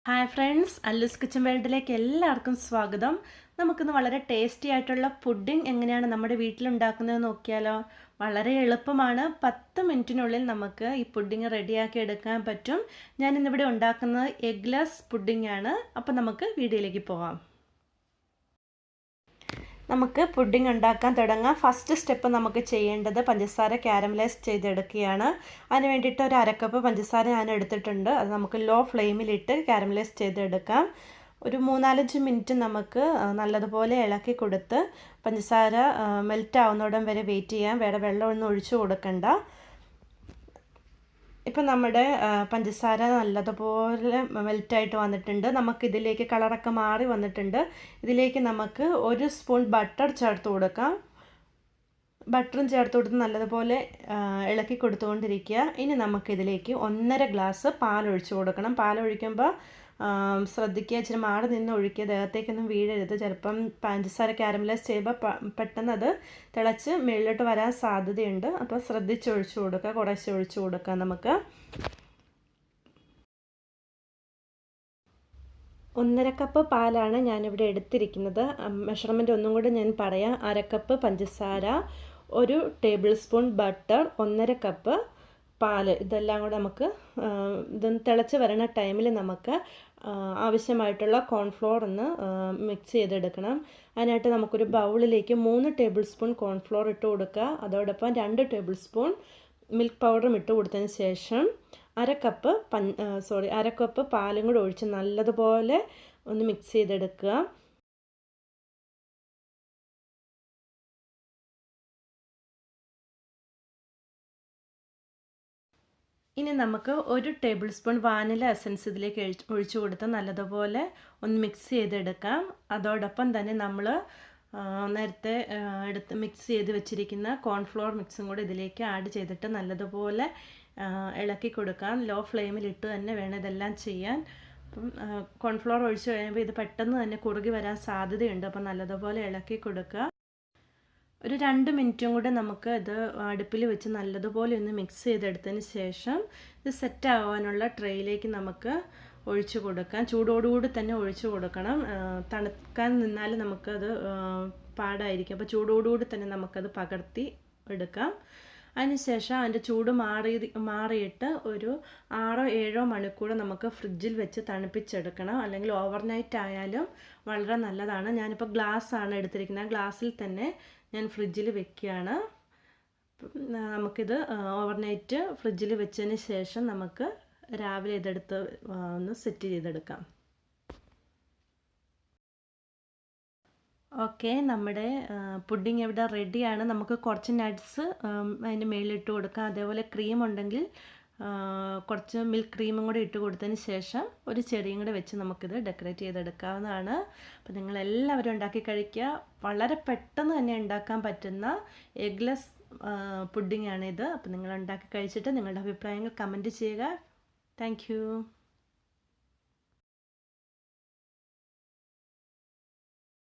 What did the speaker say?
Hi friends, അല്ലൂസ് kitchen വേൾഡിലേക്ക് എല്ലാവർക്കും സ്വാഗതം. നമുക്കിന്ന് വളരെ ടേസ്റ്റി ആയിട്ടുള്ള പുഡിംഗ് എങ്ങനെയാണ് നമ്മുടെ വീട്ടിലുണ്ടാക്കുന്നത് നോക്കിയാലോ. വളരെ എളുപ്പമാണ്. 10 മിനിറ്റിനുള്ളിൽ നമുക്ക് ഈ പുഡിംഗ് റെഡിയാക്കി എടുക്കാൻ പറ്റും. ഞാനിന്നിവിടെ ഉണ്ടാക്കുന്നത് എഗ്ലെസ് പുഡിംഗ് ആണ്. അപ്പോൾ നമുക്ക് വീഡിയോയിലേക്ക് പോകാം. നമുക്ക് പുഡിംഗ് ഉണ്ടാക്കാൻ തുടങ്ങാം. ഫസ്റ്റ് സ്റ്റെപ്പ് നമുക്ക് ചെയ്യേണ്ടത് പഞ്ചസാര കാരമലൈസ് ചെയ്തെടുക്കുകയാണ്. അതിന് വേണ്ടിയിട്ട് ഒരു അരക്കപ്പ് പഞ്ചസാര ഞാൻ എടുത്തിട്ടുണ്ട്. അത് നമുക്ക് ലോ ഫ്ലെയിമിലിട്ട് കാരമലൈസ് ചെയ്തെടുക്കാം. ഒരു 3-4 മിനിറ്റ് നമുക്ക് നല്ലതുപോലെ ഇളക്കി കൊടുത്ത് പഞ്ചസാര മെൽറ്റ് ആവുന്നിടം വരെ വെയിറ്റ് ചെയ്യാം. വേറെ വെള്ളമൊന്നും ഒഴിച്ചു കൊടുക്കണ്ട. ഇപ്പം നമ്മുടെ പഞ്ചസാര നല്ലതുപോലെ മെൽറ്റായിട്ട് വന്നിട്ടുണ്ട്. നമുക്കിതിലേക്ക് കളറൊക്കെ മാറി വന്നിട്ടുണ്ട്. ഇതിലേക്ക് നമുക്ക് 1 സ്പൂൺ ബട്ടർ ചേർത്ത് കൊടുക്കാം. ബട്ടറും ചേർത്ത് കൊടുത്ത് നല്ലതുപോലെ ഇളക്കി കൊടുത്തുകൊണ്ടിരിക്കുക. ഇനി നമുക്കിതിലേക്ക് 1.5 ഗ്ലാസ് പാലൊഴിച്ച് കൊടുക്കണം. പാലൊഴിക്കുമ്പോൾ ശ്രദ്ധിക്കുക, ഇച്ചിരി മാറി നിന്ന് ഒഴിക്കുക, ദേഹത്തേക്കൊന്നും വീഴരുത്. ചിലപ്പം പഞ്ചസാര കാരമലൈസ് ചെയ്യുമ്പോൾ പെട്ടെന്ന് അത് തിളച്ച് മുകളിലോട്ട് വരാൻ സാധ്യതയുണ്ട്. അപ്പോൾ ശ്രദ്ധിച്ച് ഒഴിച്ചു കൊടുക്കുക, കുറേശ്ശെ ഒഴിച്ചു കൊടുക്കുക. നമുക്ക് 1.5 കപ്പ് പാലാണ് ഞാനിവിടെ എടുത്തിരിക്കുന്നത്. മെഷർമെൻറ്റ് ഒന്നും കൂടെ ഞാൻ പറയാം. 1/2 കപ്പ് പഞ്ചസാര, 1 ടേബിൾ സ്പൂൺ ബട്ടർ, 1.5 കപ്പ് പാല്, ഇതെല്ലാം കൂടെ നമുക്ക് ഇതൊന്ന് തിളച്ച് വരുന്ന ടൈമിൽ നമുക്ക് ആവശ്യമായിട്ടുള്ള കോൺഫ്ലോർ ഒന്ന് മിക്സ് ചെയ്തെടുക്കണം. അതിനായിട്ട് നമുക്കൊരു ബൗളിലേക്ക് 3 ടേബിൾ സ്പൂൺ കോൺഫ്ലോർ ഇട്ട് കൊടുക്കുക. അതോടൊപ്പം 2 ടേബിൾ സ്പൂൺ മിൽക്ക് പൗഡറും ഇട്ട് കൊടുത്തതിന് ശേഷം 1/2 കപ്പ് പാലും കൂടെ ഒഴിച്ച് നല്ലതുപോലെ ഒന്ന് മിക്സ് ചെയ്തെടുക്കുക. ഇനി നമുക്ക് 1 ടേബിൾ സ്പൂൺ വാനില എസൻസ് ഇതിലേക്ക് ഒഴിച്ചു കൊടുത്ത് നല്ലതുപോലെ ഒന്ന് മിക്സ് ചെയ്തെടുക്കാം. അതോടൊപ്പം തന്നെ നമ്മൾ നേരത്തെ മിക്സ് ചെയ്ത് വെച്ചിരിക്കുന്ന കോൺഫ്ലോർ മിക്സും കൂടി ഇതിലേക്ക് ആഡ് ചെയ്തിട്ട് നല്ലതുപോലെ ഇളക്കി കൊടുക്കാം. ലോ ഫ്ലെയിമിലിട്ട് തന്നെ വേണം ഇതെല്ലാം ചെയ്യാൻ. അപ്പം കോൺഫ്ലോർ ഒഴിച്ച് കഴിയുമ്പോൾ ഇത് പെട്ടെന്ന് തന്നെ കുറുകി വരാൻ സാധ്യതയുണ്ട്. അപ്പം നല്ലതുപോലെ ഇളക്കി കൊടുക്കുക. ഒരു 2 മിനിറ്റും കൂടെ നമുക്ക് ഇത് അടുപ്പിൽ വെച്ച് നല്ലതുപോലെ ഒന്ന് മിക്സ് ചെയ്തെടുത്തതിന് ശേഷം ഇത് സെറ്റ് ആവാനുള്ള ട്രേയിലേക്ക് നമുക്ക് ഒഴിച്ചു കൊടുക്കാം. ചൂടോടുകൂടി തന്നെ ഒഴിച്ചു കൊടുക്കണം. തണുക്കാൻ നിന്നാൽ നമുക്കത് പാടായിരിക്കും. അപ്പോൾ ചൂടോടുകൂടി തന്നെ നമുക്കത് പകർത്തി എടുക്കാം. അതിനുശേഷം അതിൻ്റെ ചൂട് മാറിയിട്ട് ഒരു 6-7 മണിക്കൂർ നമുക്ക് ഫ്രിഡ്ജിൽ വെച്ച് തണുപ്പിച്ചെടുക്കണം. അല്ലെങ്കിൽ ഓവർനൈറ്റ് ആയാലും വളരെ നല്ലതാണ്. ഞാനിപ്പോൾ ഗ്ലാസ്സാണ് എടുത്തിരിക്കുന്നത്. ഗ്ലാസ്സിൽ തന്നെ ഞാൻ ഫ്രിഡ്ജിൽ വെക്കുകയാണ്. നമുക്കിത് ഓവർനൈറ്റ് ഫ്രിഡ്ജിൽ വെച്ചതിന് ശേഷം നമുക്ക് രാവിലെ ഇതെടുത്ത് ഒന്ന് സെറ്റ് ചെയ്തെടുക്കാം. ഓക്കെ, നമ്മുടെ പുഡിംഗ് ഇവിടെ റെഡിയാണ്. നമുക്ക് കുറച്ച് നട്ട്സ് അതിൻ്റെ മേളിലിട്ട് കൊടുക്കാം. അതേപോലെ ക്രീം ഉണ്ടെങ്കിൽ കുറച്ച് മിൽക്ക് ക്രീമും കൂടി ഇട്ട് കൊടുത്തതിന് ശേഷം ഒരു ചെടിയും കൂടെ വെച്ച് നമുക്കിത് ഡെക്കറേറ്റ് ചെയ്തെടുക്കാവുന്നതാണ്. അപ്പോൾ നിങ്ങളെല്ലാവരും ഉണ്ടാക്കി കഴിക്കുക. വളരെ പെട്ടെന്ന് തന്നെ ഉണ്ടാക്കാൻ പറ്റുന്ന എഗ്ലെസ് പുഡിംഗ് ആണിത്. അപ്പോൾ നിങ്ങൾ ഉണ്ടാക്കി കഴിച്ചിട്ട് നിങ്ങളുടെ അഭിപ്രായങ്ങൾ കമൻറ്റ് ചെയ്യുക. താങ്ക്